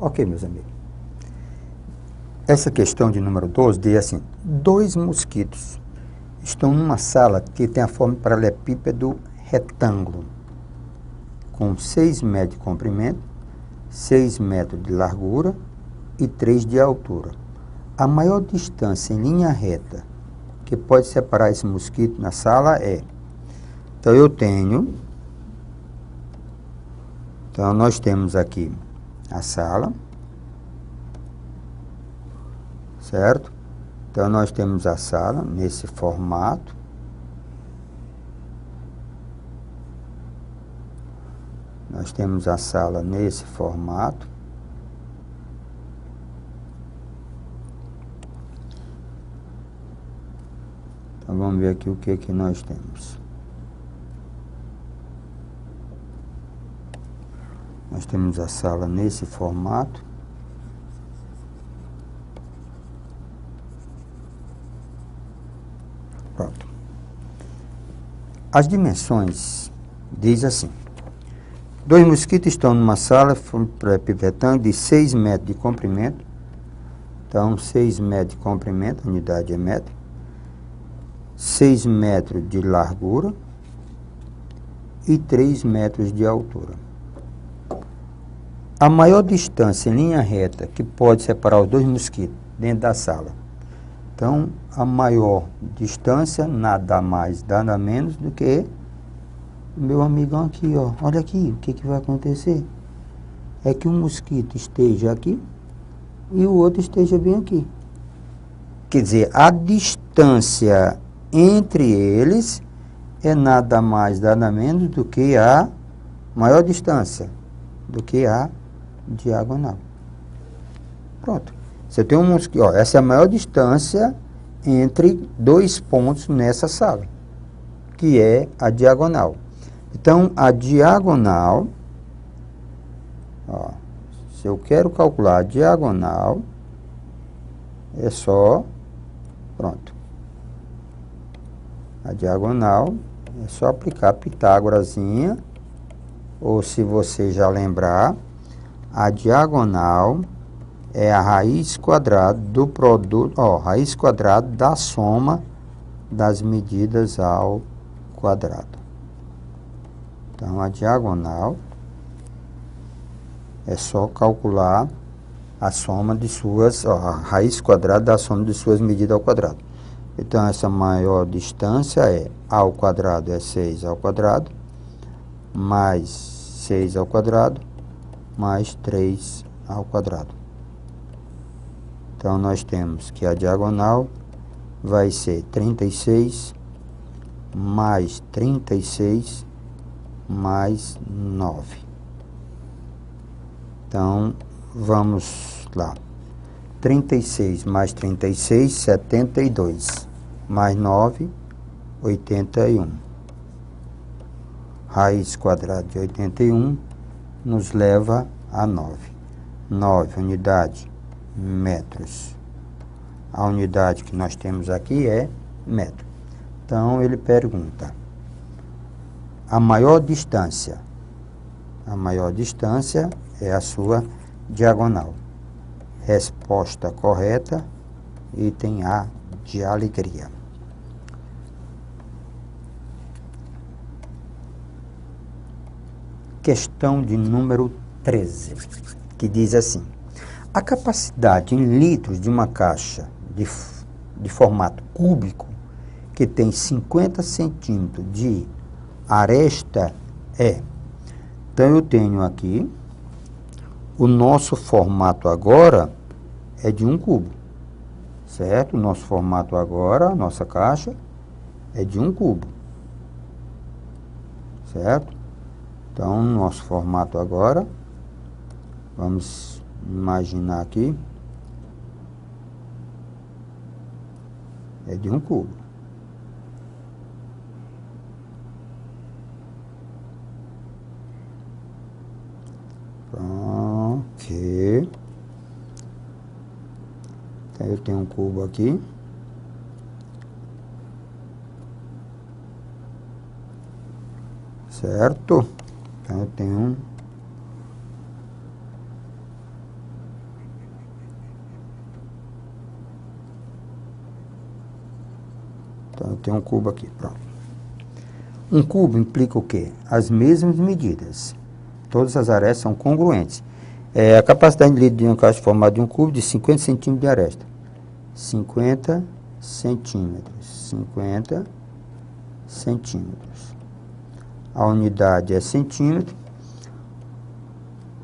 Ok, meus amigos. Essa questão de número 12 diz assim: dois mosquitos estão numa sala que tem a forma de paralelepípedo retângulo, com 6 metros de comprimento, 6 metros de largura e 3 de altura. A maior distância em linha reta que pode separar esse mosquito na sala é... Então, nós temos aqui a sala, certo? Então, nós temos a sala nesse formato. Nós temos a sala nesse formato. Então, vamos ver aqui o que nós temos. Nós temos a sala nesse formato. Pronto. As dimensões diz assim: dois mosquitos estão numa sala retângulo de 6 metros de comprimento. Então, 6 metros de comprimento, a unidade é metro. 6 metros de largura e 3 metros de altura. A maior distância em linha reta que pode separar os dois mosquitos dentro da sala. Então, a maior distância, nada mais, nada menos do que o meu amigão aqui, ó. Olha aqui, o que vai acontecer? É que um mosquito esteja aqui e o outro esteja bem aqui. Quer dizer, a distância entre eles é nada mais, nada menos do que a maior distância, do que a diagonal. Pronto. Você tem um mosquito, ó, essa é a maior distância entre dois pontos nessa sala, que é a diagonal. Então, a diagonal, ó, se eu quero calcular a diagonal, é só, pronto. A diagonal é só aplicar Pitágorazinha, ou se você já lembrar, a diagonal é a raiz quadrada do produto, ó, raiz quadrada da soma das medidas ao quadrado. Então, a diagonal é só calcular a soma de suas, ó, a raiz quadrada da soma de suas medidas ao quadrado. Então, essa maior distância é a ao quadrado é 6 ao quadrado, mais 6 ao quadrado, mais 3 ao quadrado. Então, nós temos que a diagonal vai ser 36 mais 36 mais 9. Então, vamos lá. 36 mais 36, 72. Mais 9, 81. Raiz quadrada de 81 nos leva a 9. 9 unidade, metros. A unidade que nós temos aqui é metro. Então, ele pergunta: a maior distância. A maior distância é a sua diagonal. Resposta correta, item A de alegria. Questão de número 13, que diz assim: a capacidade em litros de uma caixa de formato cúbico que tem 50 centímetros de aresta é... Então, eu tenho aqui, o nosso formato agora é de um cubo, certo? O nosso formato agora, a nossa caixa, é de um cubo, certo? Então, nosso formato agora, vamos imaginar aqui, é de um cubo. Ok. Então, eu tenho um cubo aqui. Certo? Então, eu tenho Então, eu tenho um cubo aqui, pronto. Um cubo implica o quê? As mesmas medidas. Todas as arestas são congruentes. A capacidade de litro de uma caixa formada de um cubo de 50 centímetros de aresta. 50 centímetros. 50 centímetros. A unidade é centímetro.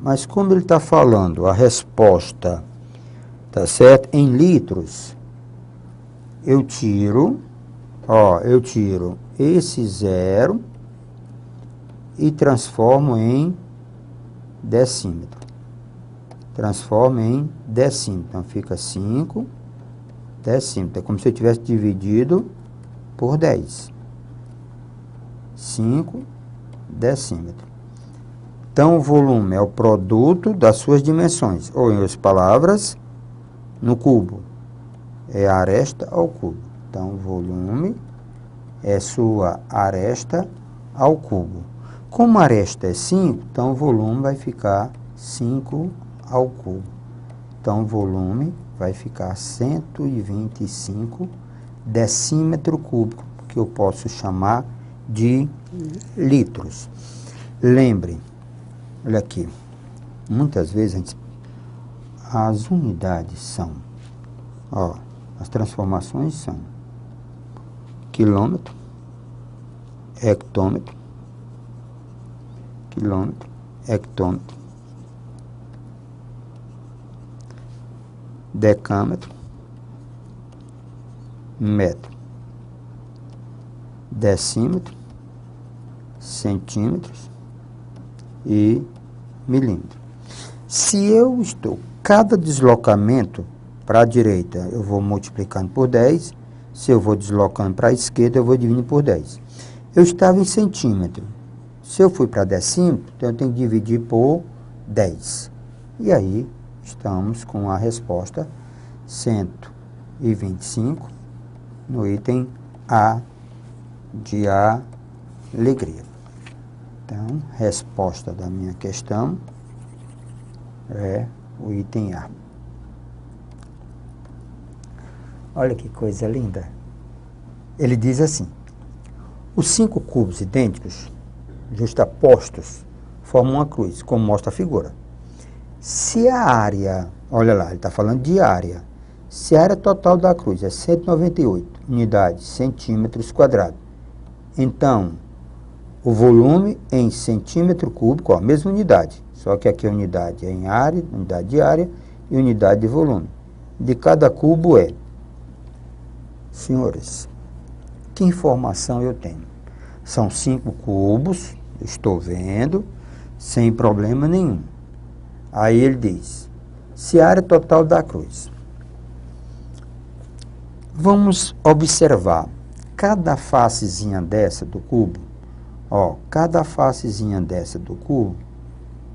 Mas como ele está falando, a resposta, tá certo? Em litros, eu tiro esse zero e transformo em decímetro. Transformo em decímetro. Então, fica 5 decímetros. É como se eu tivesse dividido por 10. 5 decímetros. Então, o volume é o produto das suas dimensões. Ou, em outras palavras, no cubo. É a aresta ao cubo. Então, o volume é sua aresta ao cubo. Como a aresta é 5, então o volume vai ficar 5 ao cubo. Então, o volume vai ficar 125 decímetro cúbico, que eu posso chamar de litros. Lembre, olha aqui, muitas vezes as unidades são, as transformações são quilômetro, hectômetro, quilômetro, hectômetro, decâmetro, metro, decímetro, centímetros e milímetro. Se eu estou, cada deslocamento para a direita, eu vou multiplicando por 10. Se eu vou deslocando para a esquerda, eu vou dividindo por 10. Eu estava em centímetro. Se eu fui para decímetro, então eu tenho que dividir por 10. E aí, estamos com a resposta 125 no item A de alegria. Então, resposta da minha questão é o item A. Olha que coisa linda. Ele diz assim: os 5 cubos idênticos, justapostos, formam uma cruz, como mostra a figura. Se a área, olha lá, ele está falando de área. Se a área total da cruz é 198 unidades centímetros quadrados, então o volume em centímetro cúbico, a mesma unidade, só que aqui a unidade é em área, unidade de área e unidade de volume, de cada cubo é. Senhores, que informação eu tenho? São 5 cubos, estou vendo, sem problema nenhum. Aí ele diz, se a área total da cruz. Vamos observar, cada facezinha dessa do cubo, cada facezinha dessa do cubo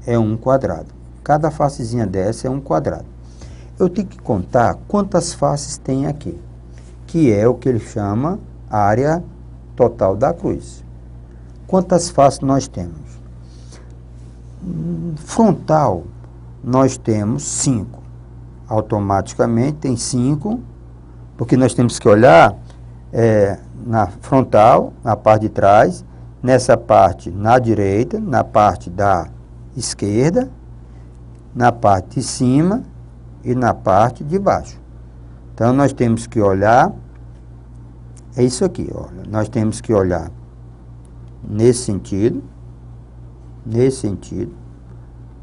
é um quadrado. Cada facezinha dessa é um quadrado. Eu tenho que contar quantas faces tem aqui, que é o que ele chama área total da cruz. Quantas faces nós temos? Frontal, nós temos 5. Automaticamente tem 5, porque nós temos que olhar na frontal, na parte de trás, nessa parte na direita, na parte da esquerda, na parte de cima e na parte de baixo. Então, nós temos que olhar, é isso aqui, olha, nós temos que olhar nesse sentido,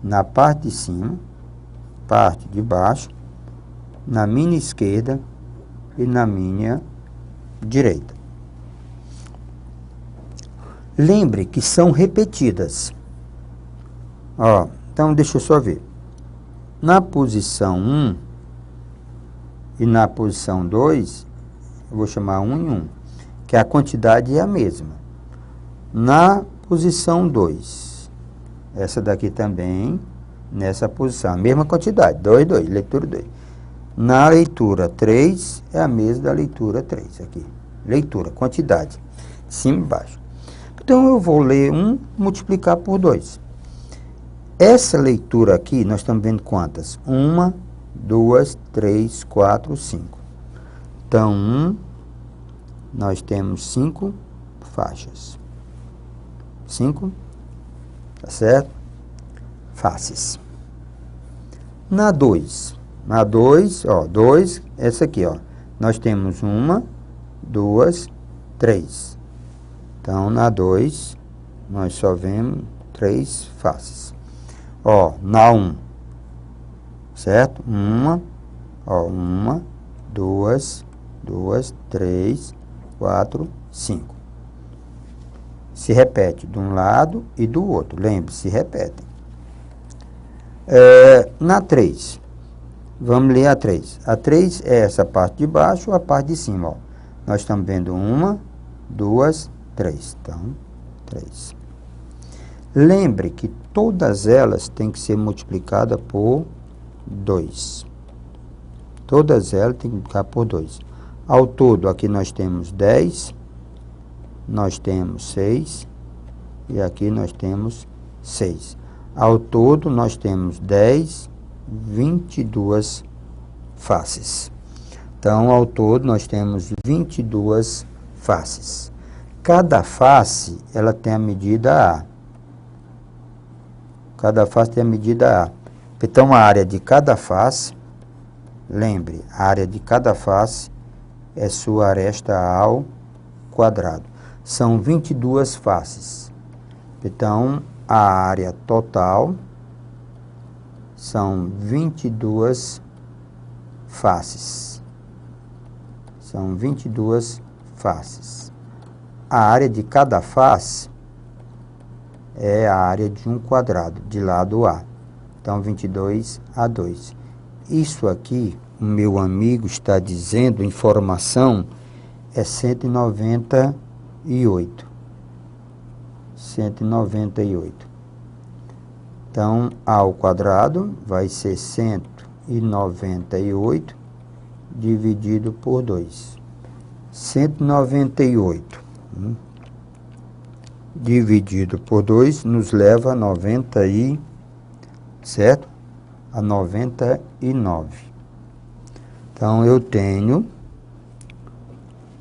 na parte de cima, parte de baixo, na minha esquerda e na minha direita. Lembre que são repetidas. Então, deixa eu só ver. Na posição 1 e na posição 2, eu vou chamar 1 e 1, que a quantidade é a mesma. Na posição 2, essa daqui também, nessa posição, a mesma quantidade, 2, 2, leitura 2. Na leitura 3, é a mesma da leitura 3, aqui. Leitura, quantidade, de cima e baixo. Então, eu vou ler 1, multiplicar por 2. Essa leitura aqui, nós estamos vendo quantas? 1, 2, 3, 4, 5. Então, 1, nós temos 5 faixas. 5, tá certo? Faces. Na 2, ó, 2, essa aqui, ó. Nós temos 1, 2, 3. Então, na 2, nós só vemos 3 faces. Ó, na 1, certo? 1, ó, 1, 2, 3, 4, 5. Se repete de um lado e do outro. Lembre-se, se repetem. Na 3, vamos ler a 3. A 3 é essa parte de baixo ou a parte de cima, ó. Nós estamos vendo 1, 2, 3. Então, 3. Lembre que todas elas têm que ser multiplicadas por 2. Todas elas têm que multiplicar por 2. Ao todo, aqui nós temos 10, nós temos 6 e aqui nós temos 6. Ao todo, nós temos 10, 22 faces. Então, ao todo, nós temos 22 faces. Cada face, ela tem a medida A. Cada face tem a medida A. Então, a área de cada face, lembre, a área de cada face é sua aresta ao quadrado. São 22 faces. Então, a área total são 22 faces. São 22 faces. A área de cada face é a área de um quadrado, de lado A. Então, 22 a 2. Isso aqui, o meu amigo está dizendo, informação, é 198. 198. Então, A ao quadrado vai ser 198 dividido por 2. 198 dividido por 2 nos leva a 90 certo? A 99. Então, eu tenho,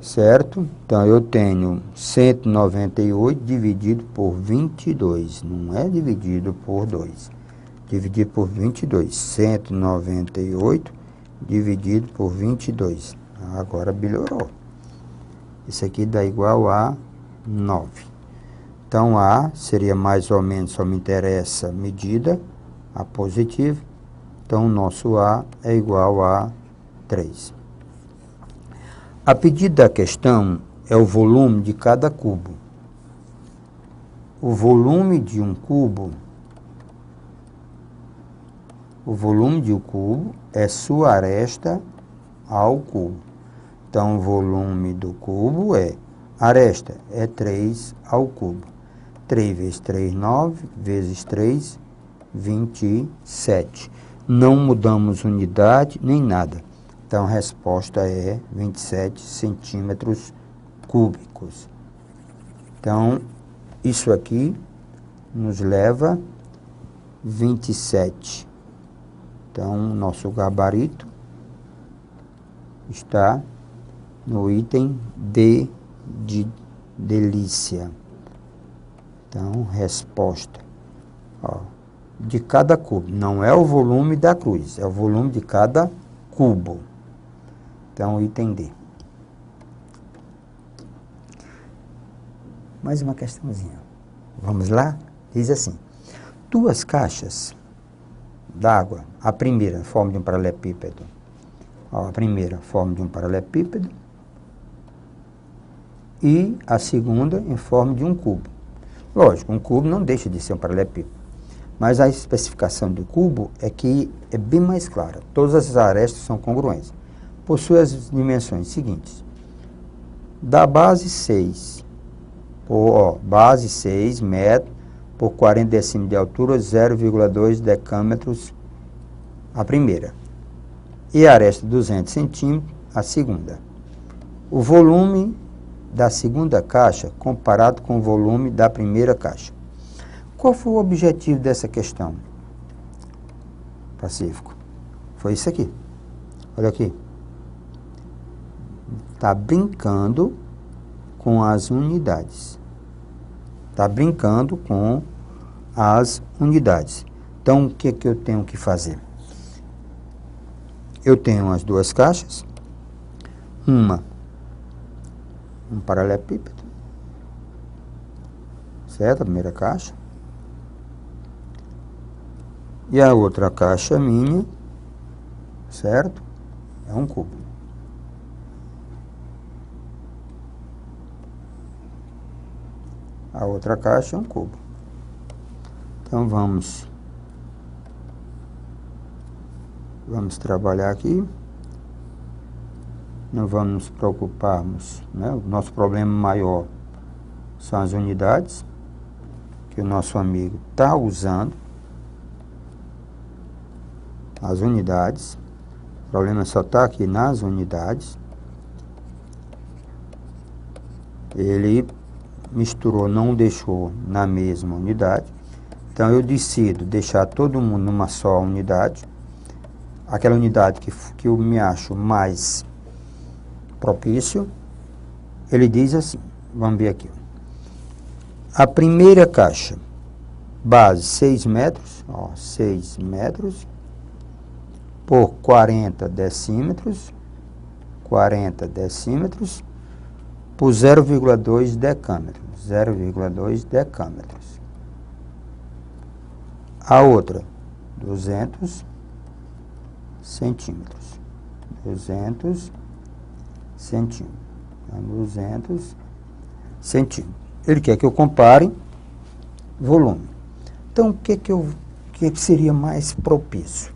certo? Então, eu tenho 198 dividido por 22. Não é dividido por 2. Dividido por 22. 198 dividido por 22. Agora melhorou. Isso aqui dá igual a 9. Então, A seria mais ou menos, só me interessa medida, A positiva. Então, o nosso A é igual a 3. A pedido da questão é o volume de cada cubo. O volume de um cubo, é sua aresta ao cubo. Então, o volume do cubo aresta é 3 ao cubo. 3 vezes 3, 9, vezes 3, 27. Não mudamos unidade nem nada. Então, a resposta é 27 centímetros cúbicos. Então, isso aqui nos leva 27. Então, nosso gabarito está no item D de delícia. Então, resposta, ó, de cada cubo. Não é o volume da cruz, é o volume de cada cubo. Então, item D. Mais uma questãozinha. Vamos lá? Diz assim: 2 caixas d'água, a primeira, forma de um paralelepípedo. Ó, a primeira, forma de um paralelepípedo. E a segunda, em forma de um cubo. Lógico, um cubo não deixa de ser um paralelepípedo. Mas a especificação do cubo é que é bem mais clara. Todas as arestas são congruentes. Possui as dimensões seguintes. Da base 6, base 6 metros por 40 decímetros de altura, 0,2 decâmetros a primeira. E a aresta 200 centímetros a segunda. O volume da segunda caixa comparado com o volume da primeira caixa. Qual foi o objetivo dessa questão? Pacífico. Foi isso aqui. Olha aqui. Está brincando com as unidades. Está brincando com as unidades. Então, o que que eu tenho que fazer? Eu tenho as duas caixas. Um paralelepípedo, certo? A primeira caixa. E a outra caixa minha, certo? É um cubo. A outra caixa é um cubo. Então, vamos trabalhar aqui. Não vamos nos preocuparmos, né? O nosso problema maior são as unidades que o nosso amigo está usando. As unidades. O problema só está aqui nas unidades. Ele misturou, não deixou na mesma unidade. Então, eu decido deixar todo mundo numa só unidade. Aquela unidade que eu me acho mais propício. Ele diz assim, vamos ver aqui. A primeira caixa, base 6 metros, ó, 6 metros, por 40 decímetros, por 0,2 decâmetros, 0,2 decâmetros. A outra, 200 centímetros, 200 centímetros, 200 centímetros. Ele quer que eu compare volume. Então, o que seria mais propício?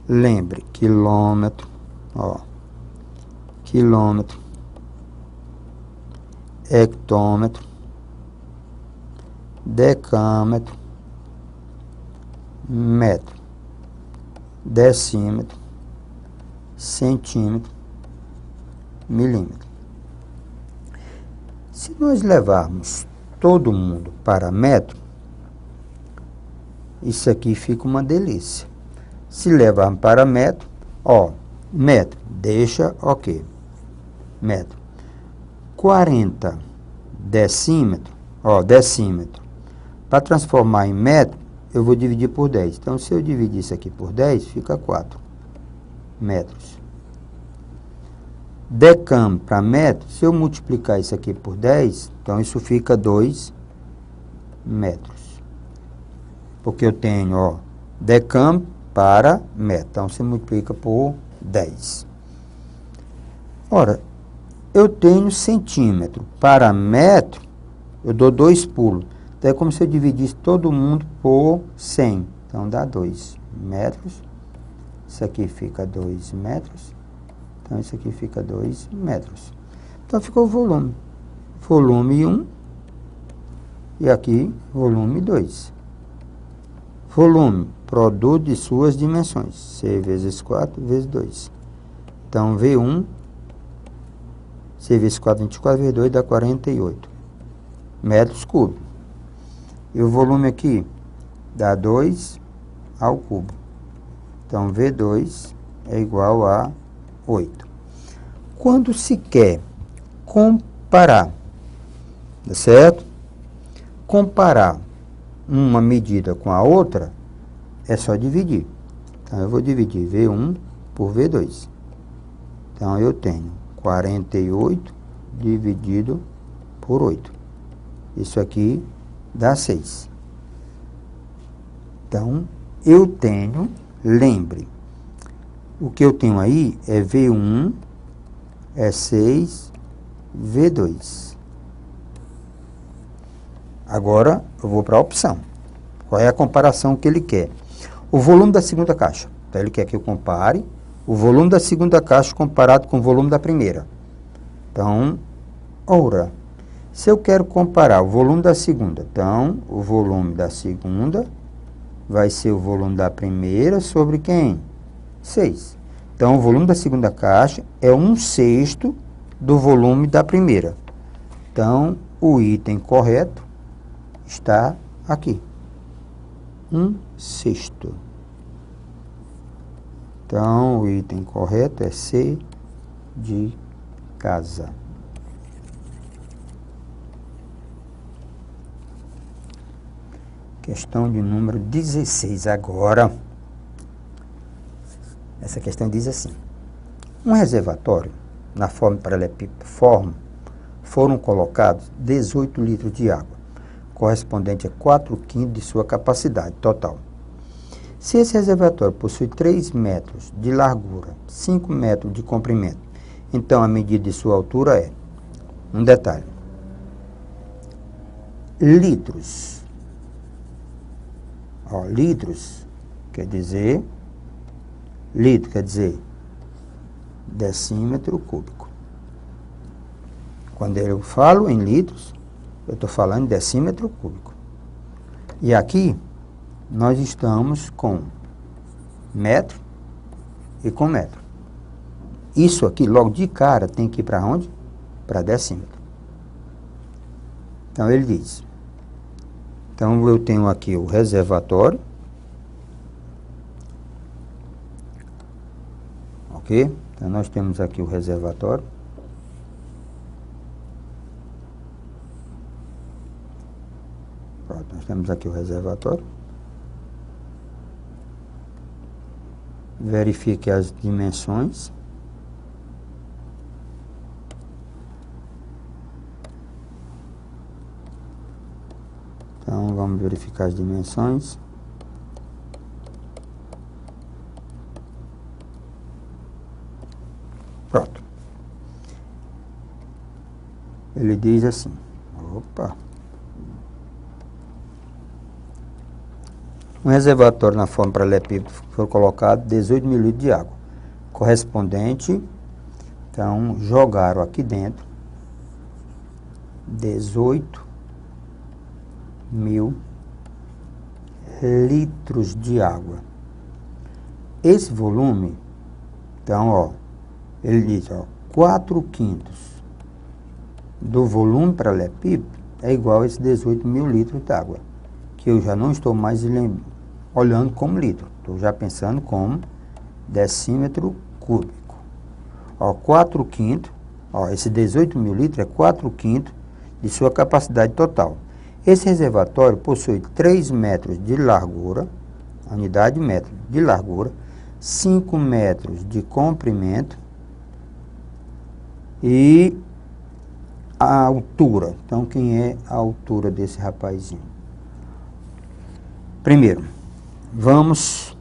Lembre, quilômetro, ó, quilômetro, hectômetro, decâmetro, metro, decímetro, centímetro, milímetro. Se nós levarmos todo mundo para metro, isso aqui fica uma delícia. Se levarmos para metro, ó, metro, deixa, ok, metro. 40 decímetro, ó, decímetro. Para transformar em metro, eu vou dividir por 10. Então, se eu dividir isso aqui por 10, fica 4 metros. Decam para metro, se eu multiplicar isso aqui por 10, então isso fica 2 metros. Porque eu tenho, ó, decam para metro. Então, você multiplica por 10. Ora, eu tenho centímetro. Para metro, eu dou 2 pulos. Então, é como se eu dividisse todo mundo por 100. Então, dá 2 metros. Isso aqui fica 2 metros. Então, isso aqui fica 2 metros. Então, ficou o volume. Volume 1. E aqui, volume 2. Volume, produto de suas dimensões. C vezes 4 vezes 2. Então, V1, C vezes 4, 24 vezes 2 dá 48 metros cúbicos. E o volume aqui dá 2 ao cubo. Então, V2 é igual a 8. Quando se quer comparar, tá certo? Comparar uma medida com a outra, é só dividir. Então, eu vou dividir V1 por V2. Então, eu tenho 48 dividido por 8. Isso aqui dá 6. Então, eu tenho, lembre, o que eu tenho aí é V1, é 6, V2. Agora, eu vou para a opção. Qual é a comparação que ele quer? O volume da segunda caixa. Então, ele quer que eu compare o volume da segunda caixa comparado com o volume da primeira. Então, ora, se eu quero comparar o volume da segunda, então, o volume da segunda vai ser o volume da primeira sobre quem? 6. Então, o volume da segunda caixa é 1/6 do volume da primeira. Então, o item correto está aqui. 1/6. Então, o item correto é C de casa. Questão de número 16 agora. Essa questão diz assim: um reservatório na forma paralelepípedo foram colocados 18 litros de água, correspondente a 4/5 de sua capacidade total. Se esse reservatório possui 3 metros de largura, 5 metros de comprimento, então a medida de sua altura é, um detalhe, litros. Ó, litros quer dizer, litro quer dizer decímetro cúbico. Quando eu falo em litros, eu estou falando em decímetro cúbico. E aqui, nós estamos com metro e com metro. Isso aqui, logo de cara, tem que ir para onde? Para decímetro. Então, ele diz. Então, eu tenho aqui o reservatório. Ok? Então, nós temos aqui o reservatório. Pronto, nós temos aqui o reservatório. Verifique as dimensões. Então, vamos verificar as dimensões. Pronto. Ele diz assim, opa. Um reservatório na forma paralelepípedo foi colocado 18 mil litros de água, correspondente, então, jogaram aqui dentro 18 mil litros de água. Esse volume, então, ó, ele diz, ó, 4/5 do volume paralelepípedo é igual a esse 18 mil litros de água, que eu já não estou mais olhando como litro, estou já pensando como decímetro cúbico. Ó, 4/5, ó, esse 18 mil litros é 4/5 de sua capacidade total. Esse reservatório possui 3 metros de largura, a unidade metro de largura, 5 metros de comprimento e a altura. Então, quem é a altura desse rapazinho? Primeiro, vamos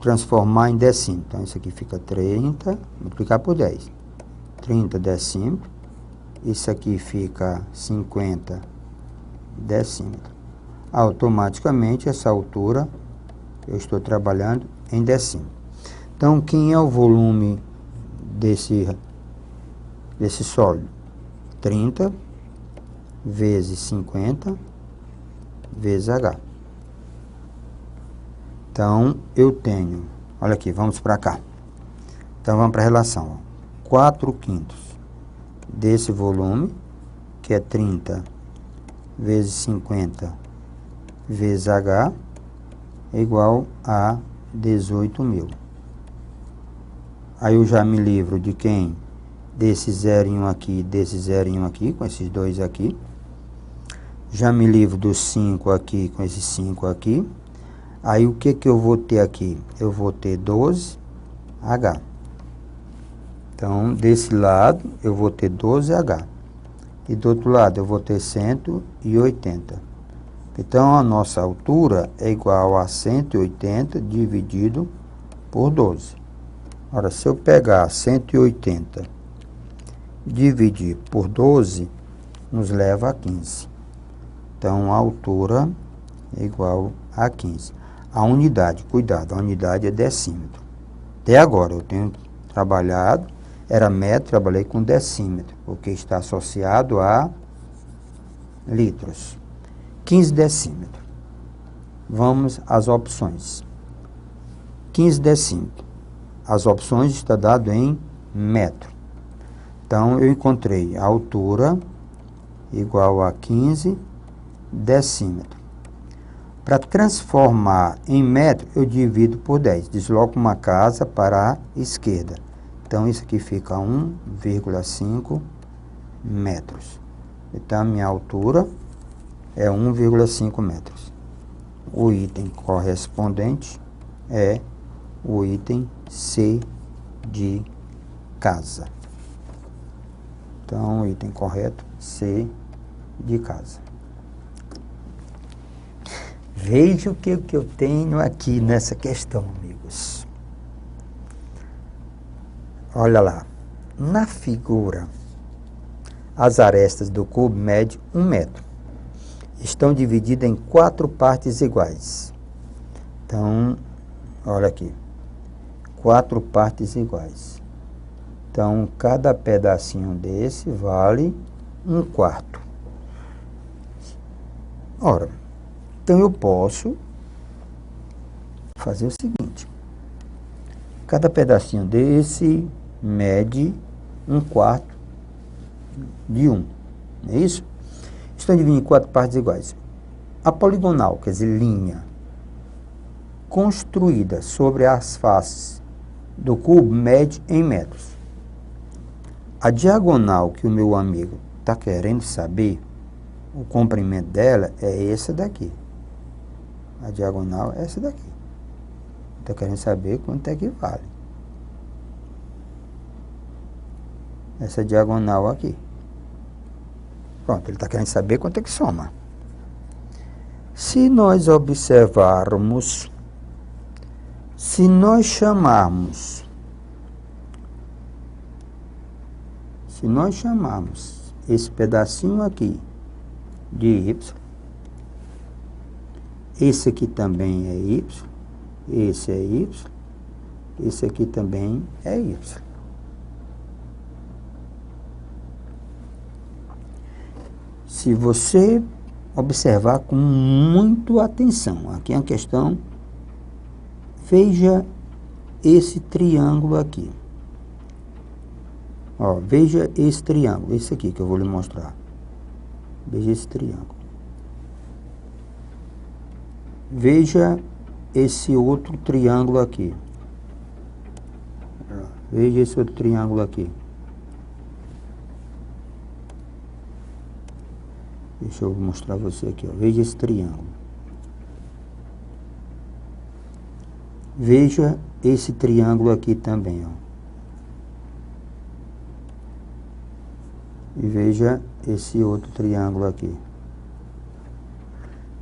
transformar em decímetro. Então, isso aqui fica 30, multiplicar por 10. 30 decímetros. Isso aqui fica 50 decímetros. Automaticamente, essa altura, eu estou trabalhando em decímetro. Então, quem é o volume desse sólido? 30 vezes 50 vezes H. Então, eu tenho, olha aqui, vamos para cá. Então, vamos para a relação. 4/5 desse volume, que é 30 vezes 50 vezes H, é igual a 18 mil. Aí eu já me livro de quem? Desse 0 e 1 aqui, desse 0 e 1 aqui, com esses dois aqui. Já me livro dos 5 aqui, com esses 5 aqui. Aí o que eu vou ter aqui? Eu vou ter 12H. Então, desse lado, eu vou ter 12H. E do outro lado, eu vou ter 180. Então, a nossa altura é igual a 180 dividido por 12. Ora, se eu pegar 180 dividir por 12, nos leva a 15. Então, a altura é igual a 15. A unidade, cuidado, a unidade é decímetro. Até agora, eu tenho trabalhado, era metro, trabalhei com decímetro, porque está associado a litros. 15 decímetros. Vamos às opções. 15 decímetros. As opções estão dadas em metro. Então, eu encontrei a altura igual a 15 decímetros. Para transformar em metro, eu divido por 10. Desloco uma casa para a esquerda. Então, isso aqui fica 1,5 metros. Então, a minha altura é 1,5 metros. O item correspondente é o item C de casa. Então, o item correto, C de casa. Veja o que eu tenho aqui nessa questão, amigos. Olha lá. Na figura, as arestas do cubo medem 1 metro. Estão divididas em 4 partes iguais. Então, olha aqui. 4 partes iguais. Então, cada pedacinho desse vale 1/4. Ora, então eu posso fazer o seguinte. Cada pedacinho desse mede 1/4 de 1. Não é isso? Estão divididos em 4 partes iguais. A poligonal, quer dizer, linha, construída sobre as faces do cubo, mede em metros. A diagonal que o meu amigo está querendo saber, o comprimento dela é essa daqui. A diagonal é essa daqui. Está querendo saber quanto é que vale. Essa diagonal aqui. Pronto, ele está querendo saber quanto é que soma. Se nós observarmos, se nós chamarmos esse pedacinho aqui de y, esse aqui também é y, esse é y, esse aqui também é y. Se você observar com muita atenção, aqui é uma questão, veja esse triângulo aqui. Ó, veja esse triângulo, esse aqui que eu vou lhe mostrar. Veja esse triângulo. Veja esse outro triângulo aqui. Veja esse outro triângulo aqui. Deixa eu mostrar você aqui, ó. Veja esse triângulo. Veja esse triângulo aqui também, ó. E veja esse outro triângulo aqui.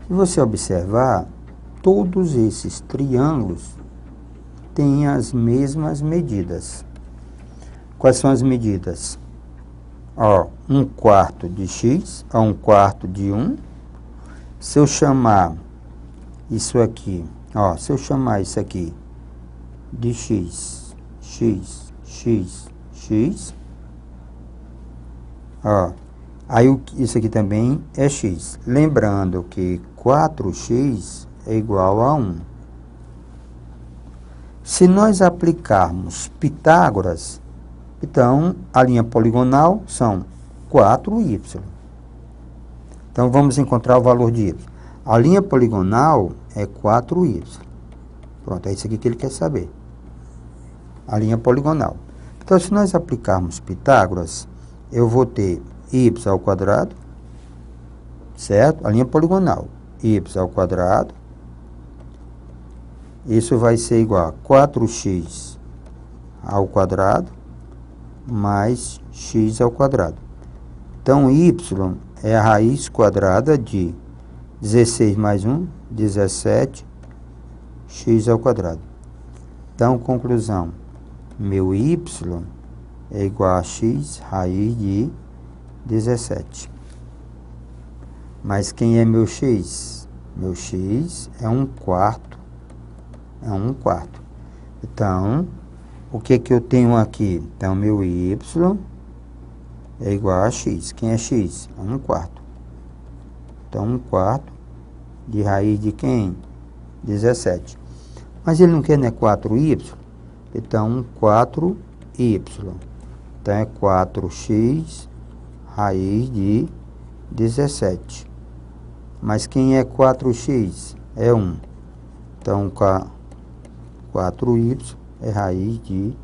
Se você observar, todos esses triângulos têm as mesmas medidas. Quais são as medidas? Ó, 1/4 de x a 1/4 de 1. Se eu chamar isso aqui, ó, se eu chamar isso aqui de x, ó, aí isso aqui também é x. Lembrando que 4x é igual a 1. Se nós aplicarmos Pitágoras, então, a linha poligonal são 4y. Então, vamos encontrar o valor de y. A linha poligonal é 4y. Pronto, é isso aqui que ele quer saber. A linha poligonal. Então, se nós aplicarmos Pitágoras, eu vou ter y ao quadrado, certo? A linha poligonal, y ao quadrado. Isso vai ser igual a 4x ao quadrado mais x ao quadrado. Então, y é a raiz quadrada de 16 mais 1, 17, x ao quadrado. Então, conclusão, meu y é igual a x raiz de 17. Mas quem é meu x? Meu x é 1/4. É 1/4. Então, o que que eu tenho aqui? Então, meu y é igual a x. Quem é x? É 1/4. Então, 1/4 de raiz de quem? 17. Mas ele não quer, né, 4y? Então, 4y. Então, é 4x raiz de 17. Mas quem é 4x? É 1. Então, 4y é raiz de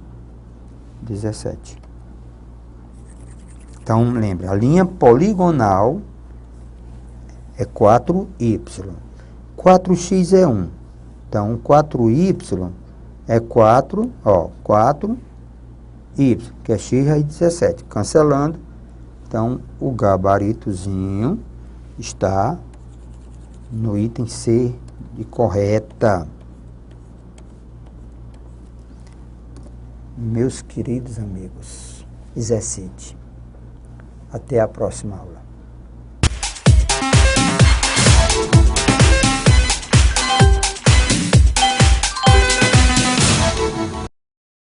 17. Então, lembra, a linha poligonal é 4y. 4x é 1. Então, 4y é 4, ó, 4y, que é x raiz de 17. Cancelando, então, o gabaritozinho está no item C de correta. Meus queridos amigos, exercite. Até a próxima aula.